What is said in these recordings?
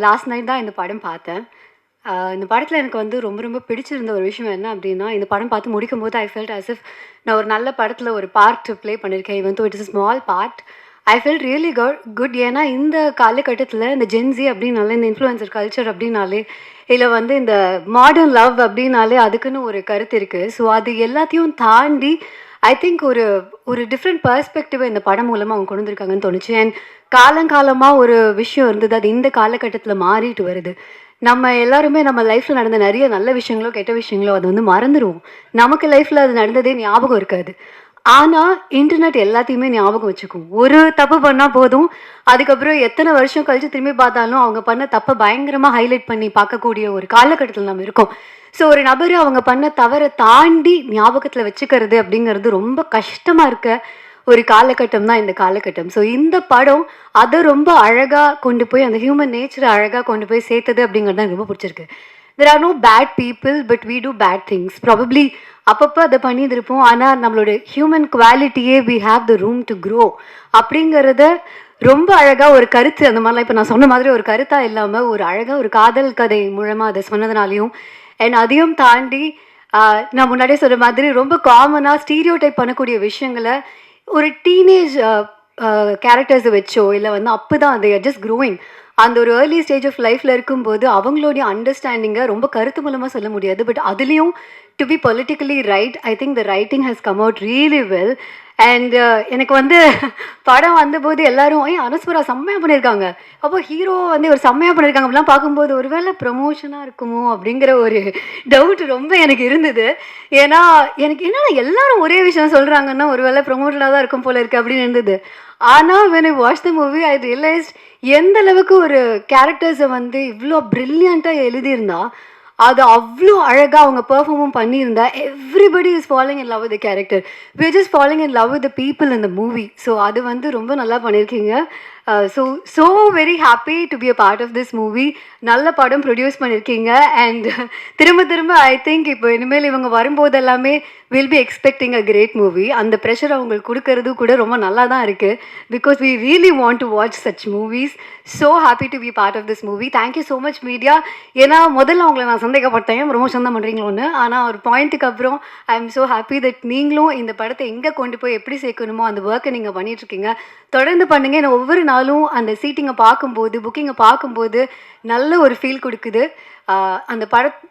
Last night தான் இந்த படம் பார்த்தேன். இந்த படத்தில் எனக்கு வந்து ரொம்ப ரொம்ப பிடிச்சிருந்த ஒரு விஷயம் என்ன அப்படின்னா, இந்த படம் பார்த்து முடிக்கும்போது ஐ ஃபெல்ட் ஆஸ் இஃப் நான் ஒரு நல்ல படத்தில் ஒரு பார்ட் ப்ளே பண்ணியிருக்கேன். Even though it is a small part. I felt really good. ஏன்னா இந்த காலகட்டத்தில் இந்த ஜென்ஸி அப்படின்னாலே, இந்த இன்ஃப்ளூயன்சர் கல்ச்சர் அப்படின்னாலே, இல்லை வந்து இந்த மாடர்ன் லவ் அப்படின்னாலே அதுக்குன்னு ஒரு கருத்து இருக்குது. ஸோ அது எல்லாத்தையும் தாண்டி ஐ திங்க் ஒரு ஒரு டிஃப்ரெண்ட் பெர்ஸ்பெக்டிவை இந்த படம் மூலமாக அவங்க கொண்டு வந்திருக்காங்கன்னு தோணுச்சு. அண்ட் காலங்காலமாக ஒரு விஷயம் இருந்தது, அது இந்த காலகட்டத்தில் மாறிட்டு வருது. நம்ம எல்லாருமே நம்ம லைஃப்பில் நடந்த நிறைய நல்ல விஷயங்களோ கெட்ட விஷயங்களோ அது வந்து மறந்துடுவோம். நமக்கு லைஃப்பில் அது நடந்ததே ஞாபகம் இருக்காது. ஆனால் இன்டர்நெட் எல்லாத்தையுமே ஞாபகம் வச்சுக்கும். ஒரு தப்பு பண்ணால் போதும், அதுக்கப்புறம் எத்தனை வருஷம் கழிச்சு திரும்பி பார்த்தாலும் அவங்க பண்ண தப்பை பயங்கரமாக ஹைலைட் பண்ணி பார்க்கக்கூடிய ஒரு காலகட்டத்தில் நம்ம இருக்கோம். ஸோ ஒரு நபர் அவங்க பண்ண தவறை தாண்டி ஞாபகத்தில் வச்சுக்கிறது அப்படிங்கிறது ரொம்ப கஷ்டமாக இருக்க ஒரு காலகட்டம் தான் இந்த காலகட்டம். ஸோ இந்த படம் அதை ரொம்ப அழகாக கொண்டு போய் அந்த ஹியூமன் நேச்சரை அழகாக கொண்டு போய் சேர்த்தது அப்படிங்கிறது தான் ரொம்ப பிடிச்சிருக்கு. There are no bad people, but we do bad things. Probably அப்பப்போ அதை பண்ணியிருப்போம். ஆனால் நம்மளோட ஹியூமன் குவாலிட்டியே we have the room to grow அப்படிங்கிறத ரொம்ப அழகாக ஒரு கருத்து, அந்த மாதிரிலாம் இப்போ நான் சொன்ன மாதிரி ஒரு கருத்தாக இல்லாமல் ஒரு அழகாக ஒரு காதல் கதை மூலமாக அதை சொன்னதுனாலையும் அண்ட் அதையும் தாண்டி நான் முன்னாடியே சொன்ன மாதிரி ரொம்ப காமனாக ஸ்டீரியோ டைப் பண்ணக்கூடிய விஷயங்களை ஒரு டீனேஜ் கேரக்டர்ஸை வச்சோ இல்லை வந்து அப்போ தான் அது ஜஸ்ட் க்ரோயிங் அந்த ஒரு ஏர்லி ஸ்டேஜ் ஆஃப் லைஃப்பில் இருக்கும்போது அவங்களுடைய அண்டர்ஸ்டாண்டிங்கை ரொம்ப கருத்து மூலமாக சொல்ல முடியாது. பட் அதுலேயும் to be politically right, I think the writing has come out really well. And எனக்கு வந்து படம் வந்தபோது எல்லாரும் அனஸ்வரா செம்மையாக பண்ணியிருக்காங்க, அப்போ ஹீரோ வந்து ஒரு செம்மையாக பண்ணியிருக்காங்க அப்படிலாம் பார்க்கும்போது ஒருவேளை ப்ரமோஷனாக இருக்குமோ அப்படிங்கிற ஒரு டவுட் ரொம்ப எனக்கு இருந்தது. ஏன்னா எனக்கு என்னன்னா எல்லாரும் ஒரே விஷயம் சொல்கிறாங்கன்னா ஒருவேளை ப்ரமோஷனாக தான் இருக்கும் போல இருக்குது அப்படின்னு இருந்தது. ஆனால் when I watched the movie I realized எந்த அளவுக்கு ஒரு கேரக்டர்ஸை வந்து இவ்வளோ ப்ரில்லியண்ட்டாக எழுதியிருந்தா அது அவ்வளோ அழகாக அவங்க பெர்ஃபார்மும் பண்ணியிருந்தா. Everybody is following in love with the character. We are just following in love with the people in the movie. So அது வந்து ரொம்ப நல்லா பண்ணியிருக்கீங்க. So very happy to be a part of this movie. நல்ல படம் produce பண்ணியிருக்கீங்க. And திரும்ப திரும்ப ஐ திங்க் இப்போ இனிமேல் இவங்க வரும்போது எல்லாமே will be expecting a great movie. அந்த ப்ரெஷர் அவங்களுக்கு கொடுக்கறது கூட ரொம்ப நல்லா தான் இருக்குது. Because we really want to watch such movies. So happy to be part of this movie. Thank you so much media. ஏன்னா முதல்ல அவங்கள நான் சந்தேகப்பட்டேன், ப்ரமோஷன் தான் பண்ணுறீங்களோன்னு. ஆனால் ஒரு பாயிண்ட்டுக்கு அப்புறம் I am so happy that நீங்களும் இந்த படத்தை எங்கே கொண்டு போய் எப்படி சேர்க்கணுமோ அந்த ஒர்க்கை நீங்கள் பண்ணிகிட்ருக்கீங்க. தொடர்ந்து பண்ணுங்கள். ஏன்னா ஒவ்வொரு நாளும் அந்த சீட்டிங்கை பார்க்கும்போது, புக்கிங்கை பார்க்கும்போது நல்ல ஒரு ஃபீல் கொடுக்குது. அந்த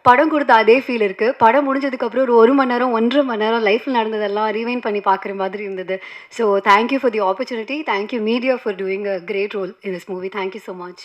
படம் கொடுத்த அதே ஃபீல் இருக்குது. படம் முடிஞ்சதுக்கப்புறம் ஒரு மணி நேரம் 1.5 மணி நேரம் லைஃப்பில் நடந்ததெல்லாம் ரீவைண்ட் பண்ணி பார்க்குற மாதிரி இருந்தது. So thank you for the opportunity. Thank you media for doing a great role in this movie. Thank you so much.